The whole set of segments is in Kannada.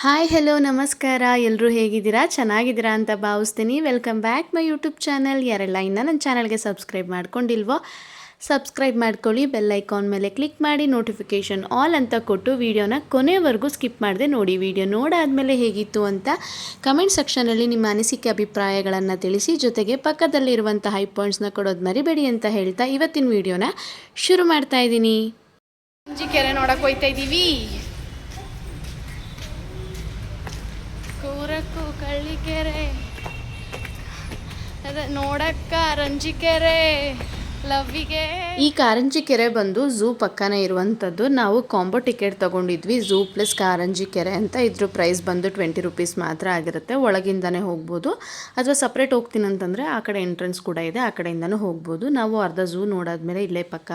ಹಾಯ್ ಹೆಲೋ ನಮಸ್ಕಾರ. ಎಲ್ಲರೂ ಹೇಗಿದ್ದೀರಾ? ಚೆನ್ನಾಗಿದ್ದೀರಾ ಅಂತ ಭಾವಿಸ್ತೀನಿ. Welcome back my YouTube channel. ಯಾರೆಲ್ಲ ಇನ್ನೂ ನನ್ನ ಚಾನಲ್ಗೆ ಸಬ್ಸ್ಕ್ರೈಬ್ ಮಾಡ್ಕೊಂಡಿಲ್ವೋ ಸಬ್ಸ್ಕ್ರೈಬ್ ಮಾಡ್ಕೊಳ್ಳಿ. ಬೆಲ್ ಐಕಾನ್ ಮೇಲೆ ಕ್ಲಿಕ್ ಮಾಡಿ ನೋಟಿಫಿಕೇಷನ್ ಆಲ್ ಅಂತ ಕೊಟ್ಟು ವಿಡಿಯೋನ ಕೊನೆವರೆಗೂ ಸ್ಕಿಪ್ ಮಾಡದೆ ನೋಡಿ. ವಿಡಿಯೋ ನೋಡಾದಮೇಲೆ ಹೇಗಿತ್ತು ಅಂತ ಕಮೆಂಟ್ ಸೆಕ್ಷನಲ್ಲಿ ನಿಮ್ಮ ಅನಿಸಿಕೆ ಅಭಿಪ್ರಾಯಗಳನ್ನು ತಿಳಿಸಿ. ಜೊತೆಗೆ ಪಕ್ಕದಲ್ಲಿರುವಂಥ ಹೈ ಪಾಯಿಂಟ್ಸ್ನ ಕೊಡೋದು ಮರಿಬೇಡಿ ಅಂತ ಹೇಳ್ತಾ ಇವತ್ತಿನ ವಿಡಿಯೋನ ಶುರು ಮಾಡ್ತಾ ಇದ್ದೀನಿ. ಕೆರೆ ನೋಡಕ್ಕೆ ಹೋಗ್ತಾ ಇದ್ದೀವಿ. ಕೂರಕ್ಕೂ ಕಳ್ಳಿಕೆರೆ ಅದ ನೋಡಕ್ಕ ರಂಜಿಕೆರೆ ಲವ್ವಿಗೆ. ಈ ಕಾರಂಜಿ ಕೆರೆ ಬಂದು ಝೂ ಪಕ್ಕನೇ ಇರುವಂಥದ್ದು. ನಾವು ಕಾಂಬೋ ಟಿಕೆಟ್ ತೊಗೊಂಡಿದ್ವಿ, ಝೂ ಪ್ಲಸ್ ಕಾರಂಜಿ ಕೆರೆ ಅಂತ. ಇದ್ರ ಪ್ರೈಸ್ ಬಂದು 20 ರೂಪೀಸ್ ಮಾತ್ರ ಆಗಿರುತ್ತೆ. ಒಳಗಿಂದನೇ ಹೋಗ್ಬೋದು, ಅಥವಾ ಸಪ್ರೇಟ್ ಹೋಗ್ತೀನಿ ಅಂತಂದರೆ ಆ ಕಡೆ ಎಂಟ್ರೆನ್ಸ್ ಕೂಡ ಇದೆ, ಆ ಕಡೆಯಿಂದನೂ ಹೋಗ್ಬೋದು. ನಾವು ಅರ್ಧ ಝೂ ನೋಡಾದ್ಮೇಲೆ ಇಲ್ಲೇ ಪಕ್ಕ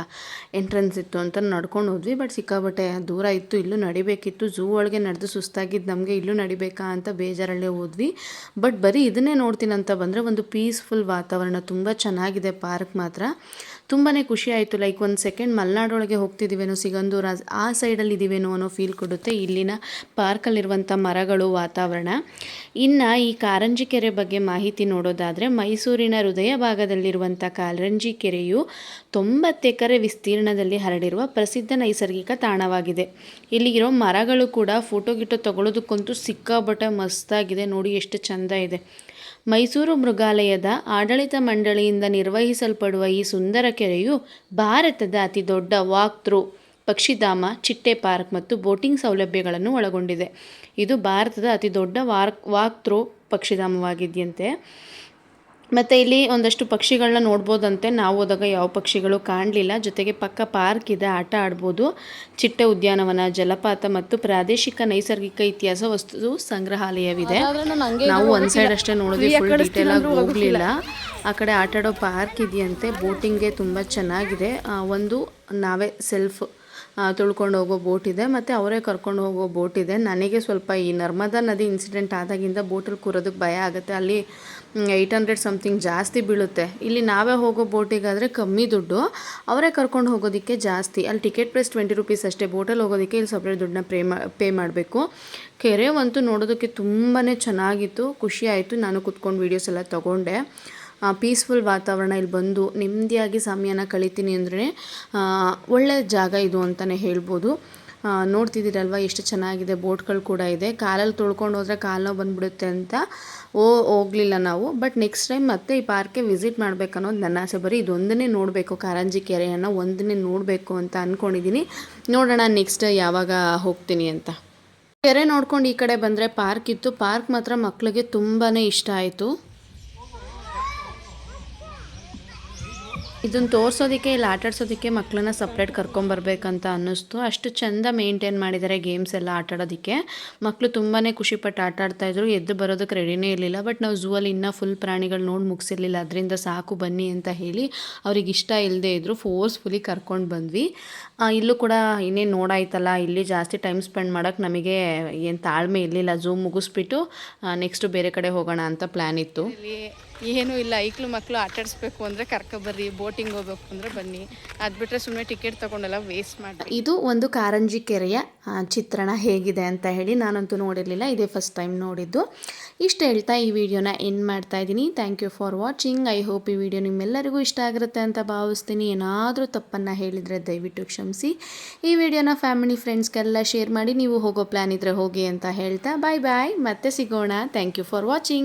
ಎಂಟ್ರೆನ್ಸ್ ಇತ್ತು ಅಂತ ನಡ್ಕೊಂಡು ಹೋದ್ವಿ. ಬಟ್ ಸಿಕ್ಕಾಬಟ್ಟೆ ದೂರ ಇತ್ತು, ಇಲ್ಲೂ ನಡಿಬೇಕಿತ್ತು. ಝೂ ಒಳಗೆ ನಡೆದು ಸುಸ್ತಾಗಿದ್ದು ನಮಗೆ ಇಲ್ಲೂ ನಡಿಬೇಕಾ ಅಂತ ಬೇಜಾರಲ್ಲೇ ಹೋದ್ವಿ. ಬಟ್ ಬರೀ ಇದನ್ನೇ ನೋಡ್ತೀನಿ ಅಂತ ಬಂದರೆ ಒಂದು ಪೀಸ್ಫುಲ್ ವಾತಾವರಣ, ತುಂಬ ಚೆನ್ನಾಗಿದೆ. ಪಾರ್ಕ್ ಮಾತ್ರ ತುಂಬಾ ಖುಷಿ ಆಯಿತು. ಲೈಕ್ ಒಂದು ಸೆಕೆಂಡ್ ಮಲೆನಾಡೊಳಗೆ ಹೋಗ್ತಿದ್ದೀವೇನೋ, ಸಿಗಂದೂರು ಆ ಸೈಡಲ್ಲಿ ಇದ್ದೀವೇನೋ ಅನ್ನೋ ಫೀಲ್ ಕೊಡುತ್ತೆ ಇಲ್ಲಿನ ಪಾರ್ಕಲ್ಲಿರುವಂಥ ಮರಗಳು, ವಾತಾವರಣ. ಇನ್ನು ಈ ಕಾರಂಜಿ ಕೆರೆ ಬಗ್ಗೆ ಮಾಹಿತಿ ನೋಡೋದಾದರೆ, ಮೈಸೂರಿನ ಹೃದಯ ಭಾಗದಲ್ಲಿರುವಂಥ ಕಾರಂಜಿ ಕೆರೆಯು 90 ಎಕರೆ ವಿಸ್ತೀರ್ಣದಲ್ಲಿ ಹರಡಿರುವ ಪ್ರಸಿದ್ಧ ನೈಸರ್ಗಿಕ ತಾಣವಾಗಿದೆ. ಇಲ್ಲಿರೋ ಮರಗಳು ಕೂಡ ಫೋಟೋ ಗಿಟೋ ತಗೊಳ್ಳೋದಕ್ಕಂತೂ ಸಿಕ್ಕಾಬಟ್ಟೆ ಮಸ್ತಾಗಿದೆ. ನೋಡಿ ಎಷ್ಟು ಚೆಂದ ಇದೆ. ಮೈಸೂರು ಮೃಗಾಲಯದ ಆಡಳಿತ ಮಂಡಳಿಯಿಂದ ನಿರ್ವಹಿಸಲ್ಪಡುವ ಈ ಸುಂದರ ಕೆರೆಯು ಭಾರತದ ಅತಿ ದೊಡ್ಡ ವಾಕ್ ಥ್ರೂ ಪಕ್ಷಿಧಾಮ, ಚಿಟ್ಟೆ ಪಾರ್ಕ್ ಮತ್ತು ಬೋಟಿಂಗ್ ಸೌಲಭ್ಯಗಳನ್ನು ಒಳಗೊಂಡಿದೆ. ಇದು ಭಾರತದ ಅತಿ ದೊಡ್ಡ ವಾಕ್ ಥ್ರೂ ಪಕ್ಷಿಧಾಮವಾಗಿದೆಯಂತೆ. ಮತ್ತು ಇಲ್ಲಿ ಒಂದಷ್ಟು ಪಕ್ಷಿಗಳನ್ನ ನೋಡ್ಬೋದಂತೆ. ನಾವು ಹೋದಾಗ ಯಾವ ಪಕ್ಷಿಗಳು ಕಾಣಲಿಲ್ಲ. ಜೊತೆಗೆ ಪಕ್ಕ ಪಾರ್ಕ್ ಇದೆ, ಆಟ ಆಡ್ಬೋದು. ಚಿಟ್ಟೆ ಉದ್ಯಾನವನ, ಜಲಪಾತ ಮತ್ತು ಪ್ರಾದೇಶಿಕ ನೈಸರ್ಗಿಕ ಇತಿಹಾಸ ವಸ್ತು ಸಂಗ್ರಹಾಲಯವಿದೆ. ನಾವು ಒಂದು ಸೈಡ್ ಅಷ್ಟೇ ನೋಡಿದ್ವಿ, ಫುಲ್ ಡೀಟೇಲ್ ಆಗಿ ಹೋಗಲಿಲ್ಲ. ಆ ಕಡೆ ಆಟ ಆಡೋ ಪಾರ್ಕ್ ಇದೆಯಂತೆ. ಬೋಟಿಂಗ್ಗೆ ತುಂಬ ಚೆನ್ನಾಗಿದೆ. ಒಂದು ನಾವೇ ಸೆಲ್ಫ್ ತುಳ್ಕೊಂಡು ಹೋಗೋ ಬೋಟ್ ಇದೆ, ಮತ್ತು ಅವರೇ ಕರ್ಕೊಂಡು ಹೋಗೋ ಬೋಟ್ ಇದೆ. ನನಗೆ ಸ್ವಲ್ಪ ಈ ನರ್ಮದಾ ನದಿ ಇನ್ಸಿಡೆಂಟ್ ಆದಾಗಿಂದ ಬೋಟಲ್ಲಿ ಕೂರೋದಕ್ಕೆ ಭಯ ಆಗುತ್ತೆ. ಅಲ್ಲಿ 800 ಸಮಥಿಂಗ್ ಜಾಸ್ತಿ ಬೀಳುತ್ತೆ. ಇಲ್ಲಿ ನಾವೇ ಹೋಗೋ ಬೋಟಿಗಾದರೆ ಕಮ್ಮಿ ದುಡ್ಡು, ಅವರೇ ಕರ್ಕೊಂಡು ಹೋಗೋದಕ್ಕೆ ಜಾಸ್ತಿ. ಅಲ್ಲಿ ಟಿಕೆಟ್ ಪ್ರೈಸ್ 20 ರೂಪೀಸ್ ಅಷ್ಟೇ. ಬೋಟಲ್ಲಿ ಹೋಗೋದಕ್ಕೆ ಇಲ್ಲಿ ಸಪ್ರೇಟ್ ದುಡ್ಡನ್ನ ಪೇ ಮಾಡಬೇಕು. ಕೆರೆ ಅಂತೂ ನೋಡೋದಕ್ಕೆ ತುಂಬಾ ಚೆನ್ನಾಗಿತ್ತು, ಖುಷಿ ಆಯಿತು. ನಾನು ಕೂತ್ಕೊಂಡು ವೀಡಿಯೋಸ್ ಎಲ್ಲ ತೊಗೊಂಡೆ. ಪೀಸ್ಫುಲ್ ವಾತಾವರಣ. ಇಲ್ಲಿ ಬಂದು ನೆಮ್ಮದಿಯಾಗಿ ಸಮಯನ ಕಳಿತೀನಿ ಅಂದರೆ ಒಳ್ಳೆಯ ಜಾಗ ಇದು ಅಂತಲೇ ಹೇಳ್ಬೋದು. ನೋಡ್ತಿದ್ದೀರಲ್ವ ಎಷ್ಟು ಚೆನ್ನಾಗಿದೆ. ಬೋಟ್ಗಳು ಕೂಡ ಇದೆ. ಕಾಲಲ್ಲಿ ತೊಳ್ಕೊಂಡು ಹೋದರೆ ಕಾಲು ನೋವು ಬಂದುಬಿಡುತ್ತೆ ಅಂತ ಹೋಗಲಿಲ್ಲ ನಾವು. ಬಟ್ ನೆಕ್ಸ್ಟ್ ಟೈಮ್ ಮತ್ತೆ ಈ ಪಾರ್ಕ್ಗೆ ವಿಸಿಟ್ ಮಾಡಬೇಕನ್ನೋದು ನನ್ನ ಆಸೆ. ಬರೀ ಇದೊಂದನ್ನೇ ನೋಡಬೇಕು, ಕಾರಂಜಿ ಕೆರೆಯನ್ನು ಒಂದನ್ನೇ ನೋಡಬೇಕು ಅಂತ ಅಂದ್ಕೊಂಡಿದ್ದೀನಿ. ನೋಡೋಣ ನೆಕ್ಸ್ಟ್ ಯಾವಾಗ ಹೋಗ್ತೀನಿ ಅಂತ. ಕೆರೆ ನೋಡ್ಕೊಂಡು ಈ ಕಡೆ ಬಂದರೆ ಪಾರ್ಕ್ ಇತ್ತು. ಪಾರ್ಕ್ ಮಾತ್ರ ಮಕ್ಕಳಿಗೆ ತುಂಬಾ ಇಷ್ಟ ಆಯಿತು. ಇದನ್ನು ತೋರಿಸೋದಕ್ಕೆ, ಇಲ್ಲಿ ಆಟಾಡ್ಸೋದಕ್ಕೆ ಮಕ್ಕಳನ್ನ ಸಪ್ರೇಟ್ ಕರ್ಕೊಂಬರ್ಬೇಕಂತ ಅನ್ನಿಸ್ತು. ಅಷ್ಟು ಚೆಂದ ಮೇಂಟೈನ್ ಮಾಡಿದ್ದಾರೆ ಗೇಮ್ಸ್ ಎಲ್ಲ ಆಟಾಡೋದಕ್ಕೆ. ಮಕ್ಕಳು ತುಂಬಾ ಖುಷಿಪಟ್ಟು ಆಟ ಆಡ್ತಾಯಿದ್ರು. ಎದ್ದು ಬರೋದಕ್ಕೆ ರೆಡಿನೇ ಇರಲಿಲ್ಲ. ಬಟ್ ನಾವು ಝೂ ಅಲ್ಲಿ ಇನ್ನೂ ಫುಲ್ ಪ್ರಾಣಿಗಳು ನೋಡಿ ಮುಗಿಸಿರ್ಲಿಲ್ಲ, ಅದರಿಂದ ಸಾಕು ಬನ್ನಿ ಅಂತ ಹೇಳಿ ಅವ್ರಿಗೆ ಇಷ್ಟ ಇಲ್ಲದೆ ಇದ್ದರು, ಫೋರ್ಸ್ಫುಲಿ ಕರ್ಕೊಂಡು ಬಂದ್ವಿ. ಇಲ್ಲೂ ಕೂಡ ಇನ್ನೇನು ನೋಡಾಯ್ತಲ್ಲ, ಇಲ್ಲಿ ಜಾಸ್ತಿ ಟೈಮ್ ಸ್ಪೆಂಡ್ ಮಾಡೋಕ್ಕೆ ನಮಗೆ ಏನು ತಾಳ್ಮೆ ಇರಲಿಲ್ಲ. ಝೂ ಮುಗಿಸ್ಬಿಟ್ಟು ನೆಕ್ಸ್ಟು ಬೇರೆ ಕಡೆ ಹೋಗೋಣ ಅಂತ ಪ್ಲ್ಯಾನ್ ಇತ್ತು. ಏನೂ ಇಲ್ಲ, ಐಕ್ಳು ಮಕ್ಕಳು ಆಟಾಡಿಸ್ಬೇಕು ಅಂದರೆ ಕರ್ಕೊಬರ್ರಿ, ಬೋಟಿಂಗ್ ಹೋಗ್ಬೇಕು ಅಂದರೆ ಬನ್ನಿ. ಅದು ಬಿಟ್ಟರೆ ಸುಮ್ಮನೆ ಟಿಕೆಟ್ ತೊಗೊಂಡೆಲ್ಲ ವೇಸ್ಟ್ ಮಾಡಿ. ಇದು ಒಂದು ಕಾರಂಜಿ ಕೆರೆಯ ಚಿತ್ರಣ ಹೇಗಿದೆ ಅಂತ ಹೇಳಿ. ನಾನಂತೂ ನೋಡಿರಲಿಲ್ಲ, ಇದೇ ಫಸ್ಟ್ ಟೈಮ್ ನೋಡಿದ್ದು. ಇಷ್ಟು ಹೇಳ್ತಾ ಈ ವಿಡಿಯೋನ ಎಂಡ್ ಮಾಡ್ತಾ ಇದ್ದೀನಿ. Thank you for watching. I hope ಈ ವಿಡಿಯೋ ನಿಮ್ಮೆಲ್ಲರಿಗೂ ಇಷ್ಟ ಆಗಿರುತ್ತೆ ಅಂತ ಭಾವಿಸ್ತೀನಿ. ಏನಾದರೂ ತಪ್ಪನ್ನು ಹೇಳಿದರೆ ದಯವಿಟ್ಟು ಕ್ಷಮಿಸಿ. ಈ ವಿಡಿಯೋನ ಫ್ಯಾಮಿಲಿ ಫ್ರೆಂಡ್ಸ್ಗೆಲ್ಲ ಶೇರ್ ಮಾಡಿ. ನೀವು ಹೋಗೋ ಪ್ಲ್ಯಾನ್ ಇದ್ದರೆ ಹೋಗಿ ಅಂತ ಹೇಳ್ತಾ ಬಾಯ್ ಬಾಯ್, ಮತ್ತೆ ಸಿಗೋಣ. Thank you for watching.